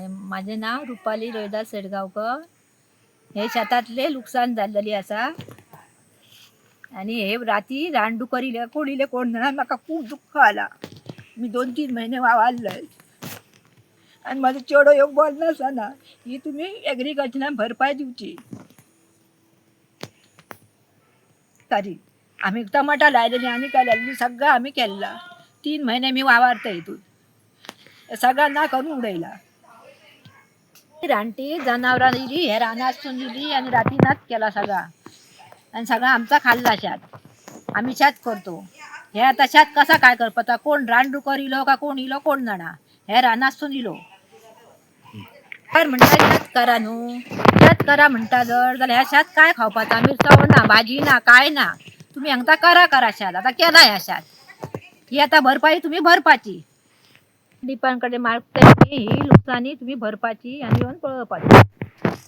माझे नाव रुपाली रोहिदास सेडगावकर. हे शेतातले नुकसान झालेली असा आणि हे राती रानडुकरीले कोणीले कोण जाणार. म्हाका खूप दुःख आला. मी 2-3 महिने वावरलंय आणि माझं चेडो एक बोल नसताना ही तुम्ही ॲग्रिकल्चरला भरपाई दिवची. तरी आम्ही टमाटा लायलेली आणि काय लायलेली सगळं आम्ही केला. 3 महिने मी वावरते इथून सगळ्यांना करून उडयला. रानटी जनावरां दिली, हे रानातून दिली आणि रात्रीनाच केला सगळा आणि सगळा आमचा खाल्ला शेत. आम्ही शेत करतो. हे आता शेत कसा काय करपता, कोण रानडुकर इलो का कोण इलो कोण जाणा. हे रानातून इलो तर म्हणटा शेत करा न्हू. शेत करा म्हणटा जर जाल्यार ह्या शेत काय खावपाचा, मिरसांग ना भाजी ना काय ना. तुम्ही हांगता करा शेत. आता केला ह्या शेत, ही आता भरपाई तुम्ही भरपाची. डिपांकडे मागते ही नुकसानी तुम्ही भरपाची आणि येऊन पळवपाची.